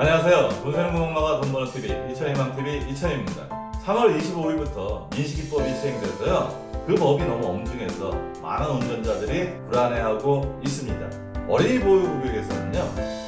안녕하세요. 돈 세는 구멍마가 돈 버는 TV 이천희망TV 이천희입니다. 3월 25일부터 민식이법이 시행돼서요. 그 법이 너무 엄중해서 많은 운전자들이 불안해하고 있습니다. 어린이 보호구역에서는요,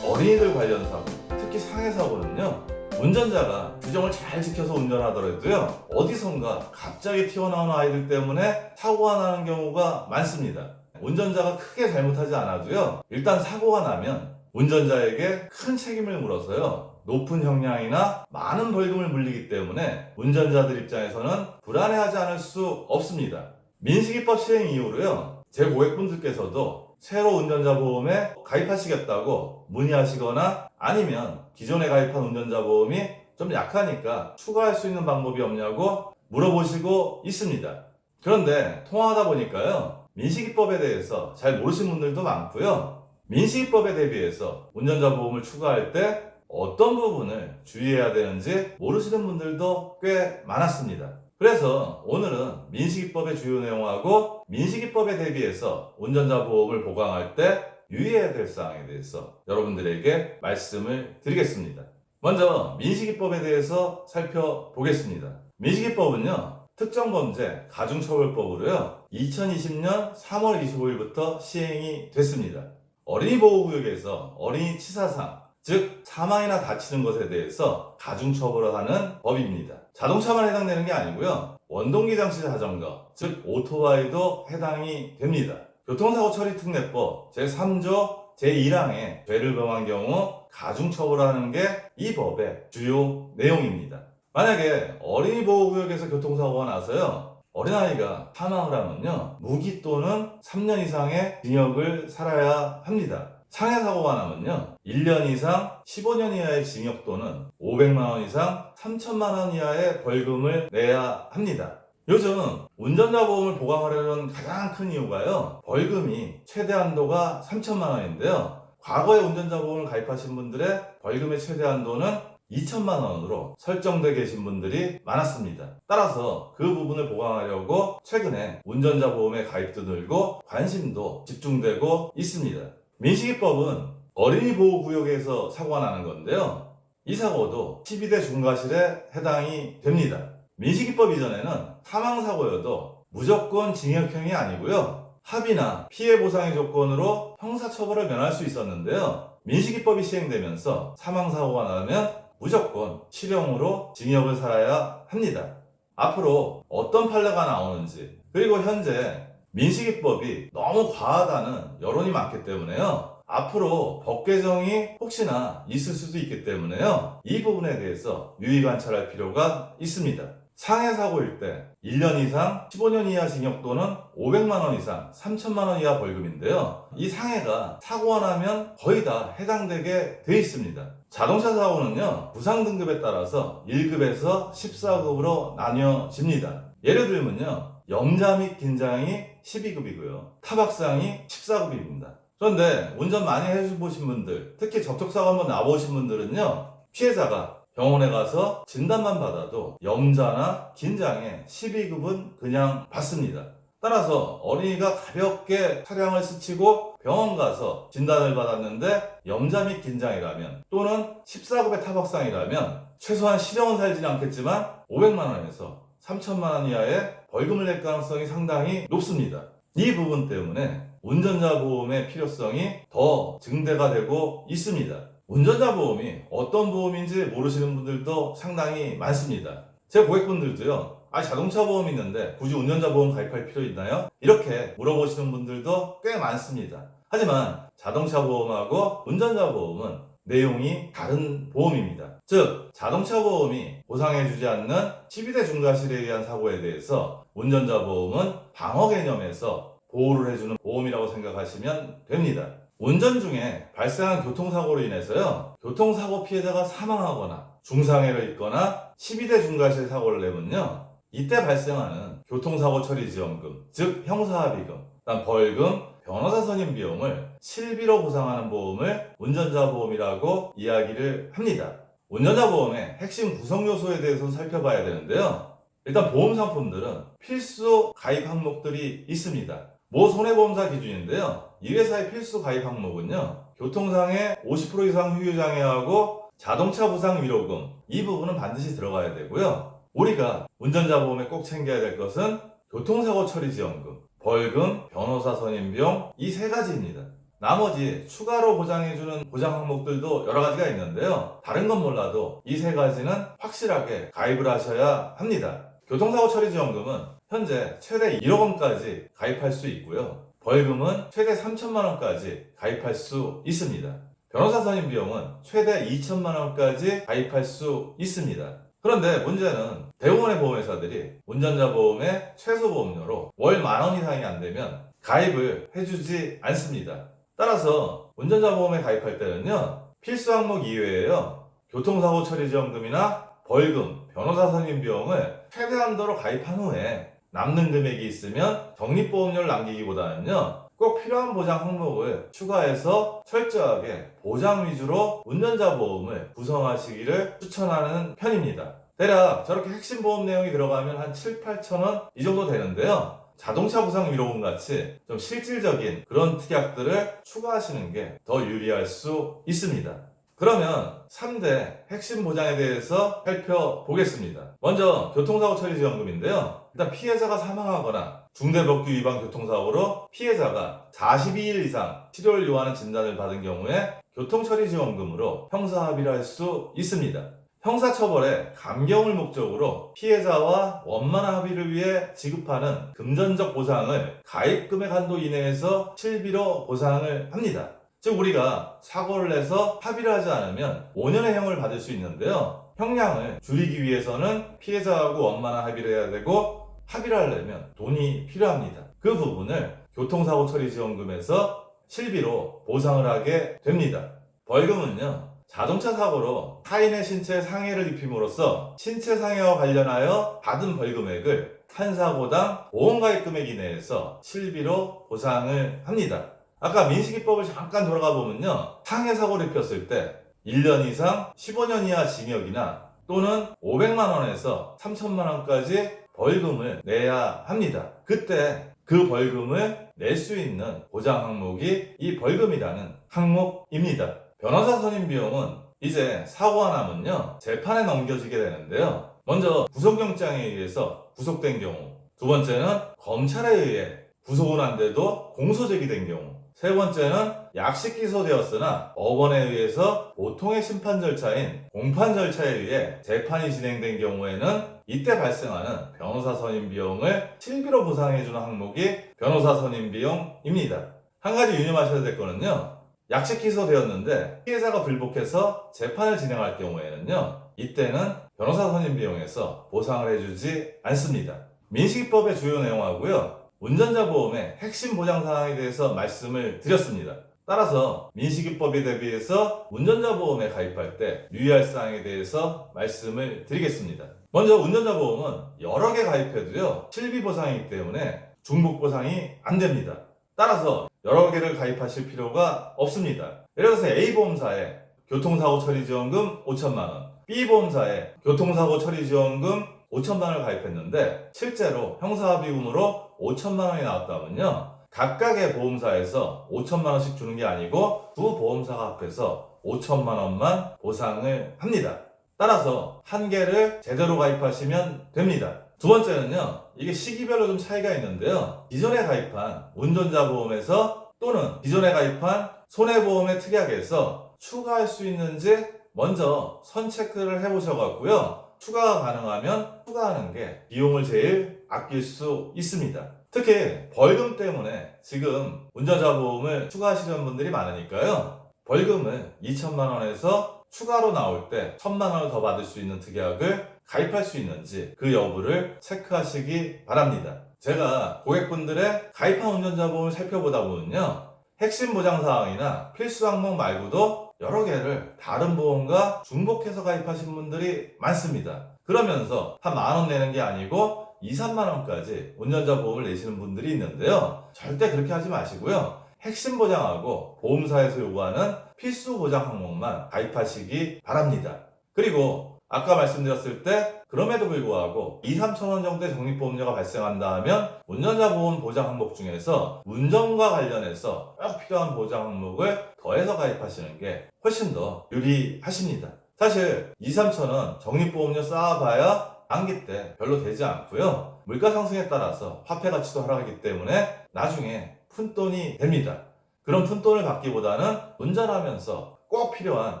어린이들 관련 사고, 특히 상해 사고는요, 운전자가 규정을 잘 지켜서 운전하더라도요, 어디선가 갑자기 튀어나오는 아이들 때문에 사고가 나는 경우가 많습니다. 운전자가 크게 잘못하지 않아도요, 일단 사고가 나면 운전자에게 큰 책임을 물어서요, 높은 형량이나 많은 벌금을 물리기 때문에 운전자들 입장에서는 불안해하지 않을 수 없습니다. 민식이법 시행 이후로요, 제 고객분들께서도 새로 운전자 보험에 가입하시겠다고 문의하시거나 아니면 기존에 가입한 운전자 보험이 좀 약하니까 추가할 수 있는 방법이 없냐고 물어보시고 있습니다. 그런데 통화하다 보니까요, 민식이법에 대해서 잘 모르시는 분들도 많고요. 민식이법에 대비해서 운전자 보험을 추가할 때 어떤 부분을 주의해야 되는지 모르시는 분들도 꽤 많았습니다. 그래서 오늘은 민식이법의 주요 내용하고 민식이법에 대비해서 운전자 보험을 보강할 때 유의해야 될 사항에 대해서 여러분들에게 말씀을 드리겠습니다. 먼저 민식이법에 대해서 살펴보겠습니다. 민식이법은요, 특정범죄 가중처벌법으로요, 2020년 3월 25일부터 시행이 됐습니다. 어린이 보호구역에서 어린이 치사상, 즉 사망이나 다치는 것에 대해서 가중처벌을 하는 법입니다. 자동차만 해당되는 게 아니고요, 원동기 장치 자전거, 즉 오토바이도 해당이 됩니다. 교통사고 처리 특례법 제3조 제1항에 죄를 범한 경우 가중처벌하는 게 이 법의 주요 내용입니다. 만약에 어린이 보호구역에서 교통사고가 나서요, 어린아이가 사망을 하면요, 무기 또는 3년 이상의 징역을 살아야 합니다. 상해사고가 나면요, 1년 이상 15년 이하의 징역 또는 500만원 이상 3천만원 이하의 벌금을 내야 합니다. 요즘 운전자 보험을 보강하려는 가장 큰 이유가요, 벌금이 최대 한도가 3천만원인데요. 과거에 운전자 보험을 가입하신 분들의 벌금의 최대 한도는 2천만원으로 설정되어 계신 분들이 많았습니다. 따라서 그 부분을 보강하려고 최근에 운전자 보험의 가입도 늘고 관심도 집중되고 있습니다. 민식이법은 어린이 보호구역에서 사고가 나는 건데요, 이 사고도 12대 중과실에 해당이 됩니다. 민식이법 이전에는 사망사고여도 무조건 징역형이 아니고요, 합의나 피해보상의 조건으로 형사처벌을 면할 수 있었는데요, 민식이법이 시행되면서 사망사고가 나면 무조건 실형으로 징역을 살아야 합니다. 앞으로 어떤 판례가 나오는지, 그리고 현재 민식이법이 너무 과하다는 여론이 많기 때문에요, 앞으로 법 개정이 혹시나 있을 수도 있기 때문에요, 이 부분에 대해서 유의 관찰할 필요가 있습니다. 상해사고일 때 1년 이상 15년 이하 징역 또는 500만원 이상 3천만원 이하 벌금인데요, 이 상해가 사고가 나면 거의 다 해당되게 돼 있습니다. 자동차 사고는요, 부상 등급에 따라서 1급에서 14급으로 나뉘어집니다. 예를 들면요, 염자 및 긴장이 12급이고요, 타박상이 14급입니다. 그런데 운전 많이 해보신 분들, 특히 접촉사고 한번 나보신 분들은요, 피해자가 병원에 가서 진단만 받아도 염자나 긴장의 12급은 그냥 받습니다. 따라서 어린이가 가볍게 차량을 스치고 병원 가서 진단을 받았는데 염자 및 긴장이라면 또는 14급의 타박상이라면 최소한 실형은 살지는 않겠지만 500만원에서 3천만원 이하의 벌금을 낼 가능성이 상당히 높습니다. 이 부분 때문에 운전자 보험의 필요성이 더 증대가 되고 있습니다. 운전자 보험이 어떤 보험인지 모르시는 분들도 상당히 많습니다. 제 고객분들도요, 자동차 보험이 있는데 굳이 운전자 보험 가입할 필요 있나요? 이렇게 물어보시는 분들도 꽤 많습니다. 하지만 자동차 보험하고 운전자 보험은 내용이 다른 보험입니다. 즉, 자동차 보험이 보상해주지 않는 12대 중과실에 의한 사고에 대해서 운전자 보험은 방어 개념에서 보호를 해주는 보험이라고 생각하시면 됩니다. 운전 중에 발생한 교통사고로 인해서요, 교통사고 피해자가 사망하거나 중상해를 입거나 12대 중과실 사고를 내면요, 이때 발생하는 교통사고 처리 지원금, 즉 형사합의금, 벌금, 변호사 선임 비용을 실비로 보상하는 보험을 운전자 보험이라고 이야기를 합니다. 운전자 보험의 핵심 구성 요소에 대해서 살펴봐야 되는데요, 일단 보험 상품들은 필수 가입 항목들이 있습니다. 모 손해보험사 기준인데요, 이 회사의 필수 가입 항목은요, 교통상해 50% 이상 후유장애하고 자동차 부상 위로금, 이 부분은 반드시 들어가야 되고요. 우리가 운전자 보험에 꼭 챙겨야 될 것은 교통사고 처리 지원금, 벌금, 변호사 선임 비용, 이 세 가지입니다. 나머지 추가로 보장해주는 보장 항목들도 여러 가지가 있는데요. 다른 건 몰라도 이 세 가지는 확실하게 가입을 하셔야 합니다. 교통사고 처리 지원금은 현재 최대 1억 원까지 가입할 수 있고요. 벌금은 최대 3천만 원까지 가입할 수 있습니다. 변호사 선임 비용은 최대 2천만 원까지 가입할 수 있습니다. 그런데 문제는 대부분의 보험회사들이 운전자 보험의 최소 보험료로 월 10,000원 이상이 안 되면 가입을 해주지 않습니다. 따라서 운전자 보험에 가입할 때는요, 필수 항목 이외에요, 교통사고 처리 지원금이나 벌금, 변호사 선임 비용을 최대한도로 가입한 후에 남는 금액이 있으면 적립보험료를 남기기보다는요, 꼭 필요한 보장 항목을 추가해서 철저하게 보장 위주로 운전자 보험을 구성하시기를 추천하는 편입니다. 대략 저렇게 핵심 보험 내용이 들어가면 한 7,000~8,000원 이 정도 되는데요. 자동차 부상 위로금 같이 좀 실질적인 그런 특약들을 추가하시는 게 더 유리할 수 있습니다. 그러면 3대 핵심 보장에 대해서 살펴보겠습니다. 먼저 교통사고 처리 지원금인데요. 일단 피해자가 사망하거나 중대법규 위반 교통사고로 피해자가 42일 이상 치료를 요하는 진단을 받은 경우에 교통처리 지원금으로 형사합의를 할 수 있습니다. 형사처벌의 감경을 목적으로 피해자와 원만한 합의를 위해 지급하는 금전적 보상을 가입금액 한도 이내에서 실비로 보상을 합니다. 즉 우리가 사고를 내서 합의를 하지 않으면 5년의 형을 받을 수 있는데요. 형량을 줄이기 위해서는 피해자하고 원만한 합의를 해야 되고, 합의를 하려면 돈이 필요합니다. 그 부분을 교통사고 처리 지원금에서 실비로 보상을 하게 됩니다. 벌금은요, 자동차 사고로 타인의 신체에 상해를 입힘으로써 신체 상해와 관련하여 받은 벌금액을 한 사고당 보험가입 금액 이내에서 실비로 보상을 합니다. 아까 민식이법을 잠깐 돌아가 보면요, 상해 사고를 입혔을 때 1년 이상 15년 이하 징역이나 또는 500만 원에서 3천만 원까지 벌금을 내야 합니다. 그때 그 벌금을 낼 수 있는 보장 항목이 이 벌금이라는 항목입니다. 변호사 선임 비용은 이제 사고가 나면요, 재판에 넘겨지게 되는데요. 먼저 구속영장에 의해서 구속된 경우, 두 번째는 검찰에 의해 구속은 안 돼도 공소 제기된 경우, 세 번째는 약식 기소되었으나 법원에 의해서 보통의 심판 절차인 공판 절차에 의해 재판이 진행된 경우에는 이때 발생하는 변호사 선임 비용을 실비로 보상해주는 항목이 변호사 선임 비용입니다. 한 가지 유념하셔야 될 거는요, 약식 기소되었는데 피해자가 불복해서 재판을 진행할 경우에는요, 이때는 변호사 선임 비용에서 보상을 해주지 않습니다. 민식이법의 주요 내용하고요, 운전자 보험의 핵심 보장 사항에 대해서 말씀을 드렸습니다. 따라서 민식이법에 대비해서 운전자 보험에 가입할 때 유의할 사항에 대해서 말씀을 드리겠습니다. 먼저 운전자 보험은 여러 개 가입해도요, 실비 보상이기 때문에 중복 보상이 안 됩니다. 따라서 여러 개를 가입하실 필요가 없습니다. 예를 들어서 A보험사에 교통사고 처리 지원금 5천만 원, B보험사에 교통사고 처리 지원금 5천만 원을 가입했는데 실제로 형사합의금으로 5천만 원이 나왔다면요, 각각의 보험사에서 5천만 원씩 주는 게 아니고 두 보험사가 합해서 5천만 원만 보상을 합니다. 따라서 한 개를 제대로 가입하시면 됩니다. 두 번째는요, 이게 시기별로 좀 차이가 있는데요, 기존에 가입한 운전자 보험에서 또는 기존에 가입한 손해보험의 특약에서 추가할 수 있는지 먼저 선체크를 해보셔갖고요, 추가가 가능하면 추가하는 게 비용을 제일 아낄 수 있습니다. 특히 벌금 때문에 지금 운전자 보험을 추가하시는 분들이 많으니까요, 벌금을 2천만 원에서 추가로 나올 때 1,000만 원을 더 받을 수 있는 특약을 가입할 수 있는지 그 여부를 체크하시기 바랍니다. 제가 고객분들의 가입한 운전자 보험을 살펴보다 보면요, 핵심 보장 사항이나 필수 항목 말고도 여러 개를 다른 보험과 중복해서 가입하신 분들이 많습니다. 그러면서 한 10,000원 내는 게 아니고 2~3만 원까지 운전자 보험을 내시는 분들이 있는데요, 절대 그렇게 하지 마시고요, 핵심 보장하고 보험사에서 요구하는 필수 보장 항목만 가입하시기 바랍니다. 그리고 아까 말씀드렸을 때 그럼에도 불구하고 2~3천원 정도의 적립보험료가 발생한다 하면 운전자 보험 보장 항목 중에서 운전과 관련해서 꼭 필요한 보장 항목을 더해서 가입하시는 게 훨씬 더 유리하십니다. 사실 2, 3천원 적립보험료 쌓아봐야 만기 때 별로 되지 않고요. 물가 상승에 따라서 화폐 가치도 하락하기 때문에 나중에 푼돈이 됩니다. 그런 푼돈을 받기보다는 운전하면서 꼭 필요한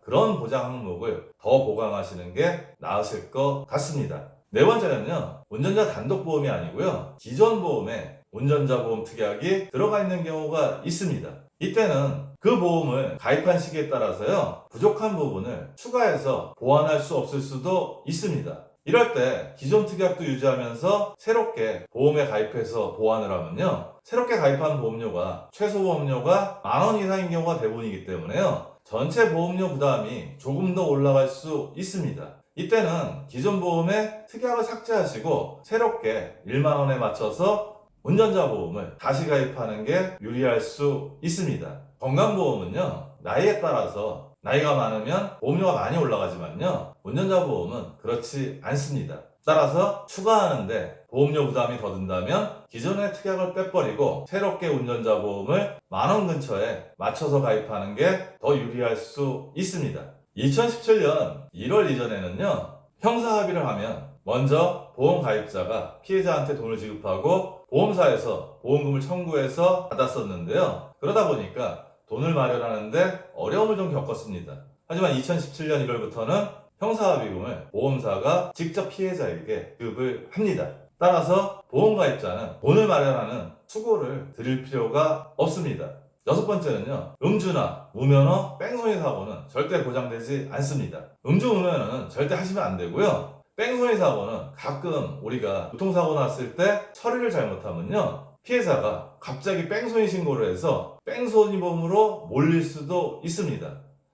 그런 보장 항목을 더 보강하시는 게 나으실 것 같습니다. 네 번째는요, 운전자 단독 보험이 아니고요, 기존 보험에 운전자 보험 특약이 들어가 있는 경우가 있습니다. 이때는 그 보험을 가입한 시기에 따라서요, 부족한 부분을 추가해서 보완할 수 없을 수도 있습니다. 이럴 때 기존 특약도 유지하면서 새롭게 보험에 가입해서 보완을 하면요, 새롭게 가입한 보험료가 최소 보험료가 10,000원 이상인 경우가 대부분이기 때문에요, 전체 보험료 부담이 조금 더 올라갈 수 있습니다. 이때는 기존 보험의 특약을 삭제하시고 새롭게 10,000원에 맞춰서 운전자 보험을 다시 가입하는 게 유리할 수 있습니다. 건강보험은요, 나이에 따라서 나이가 많으면 보험료가 많이 올라가지만요, 운전자 보험은 그렇지 않습니다. 따라서 추가하는데 보험료 부담이 더 든다면 기존의 특약을 빼버리고 새롭게 운전자 보험을 10,000원 근처에 맞춰서 가입하는 게 더 유리할 수 있습니다. 2017년 1월 이전에는요, 형사 합의를 하면 먼저 보험 가입자가 피해자한테 돈을 지급하고 보험사에서 보험금을 청구해서 받았었는데요. 그러다 보니까 돈을 마련하는데 어려움을 좀 겪었습니다. 하지만 2017년 1월부터는 형사합의금을 보험사가 직접 피해자에게 지급을 합니다. 따라서 보험 가입자는 돈을 마련하는 수고를 드릴 필요가 없습니다. 여섯 번째는요, 음주나 무면허, 뺑소니 사고는 절대 보장되지 않습니다. 음주 무면허는 절대 하시면 안 되고요. 뺑소니 사고는 가끔 우리가 교통사고 났을 때 처리를 잘못하면요, 피해자가 갑자기 뺑소니 신고를 해서 뺑소니범으로 몰릴 수도 있습니다.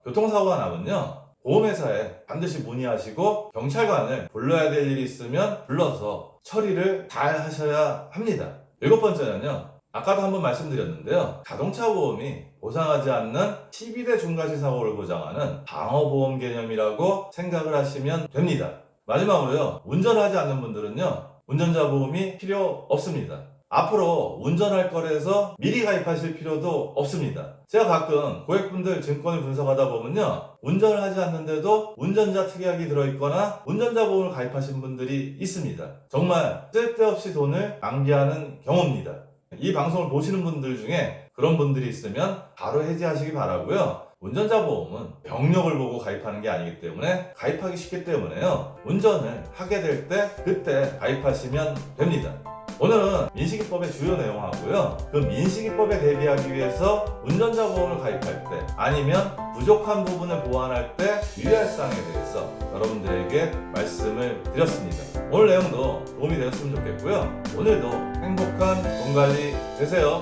교통사고가 나면요, 보험회사에 반드시 문의하시고 경찰관을 불러야 될 일이 있으면 불러서 처리를 잘 하셔야 합니다. 일곱 번째는요, 아까도 한번 말씀드렸는데요, 자동차 보험이 보상하지 않는 12대 중과실 사고를 보장하는 방어보험 개념이라고 생각을 하시면 됩니다. 마지막으로요, 운전하지 않는 분들은요, 운전자 보험이 필요 없습니다. 앞으로 운전할 거래에서 미리 가입하실 필요도 없습니다. 제가 가끔 고객분들 증권을 분석하다 보면요, 운전을 하지 않는데도 운전자 특약이 들어있거나 운전자 보험을 가입하신 분들이 있습니다. 정말 쓸데없이 돈을 낭비하는 경우입니다. 이 방송을 보시는 분들 중에 그런 분들이 있으면 바로 해지하시기 바라고요. 운전자 보험은 병력을 보고 가입하는 게 아니기 때문에 가입하기 쉽기 때문에요, 운전을 하게 될 때 그때 가입하시면 됩니다. 오늘은 민식이법의 주요 내용하고요, 그 민식이법에 대비하기 위해서 운전자 보험을 가입할 때 아니면 부족한 부분을 보완할 때 유의할 사항에 대해서 여러분들에게 말씀을 드렸습니다. 오늘 내용도 도움이 되었으면 좋겠고요. 오늘도 행복한 돈 관리 되세요.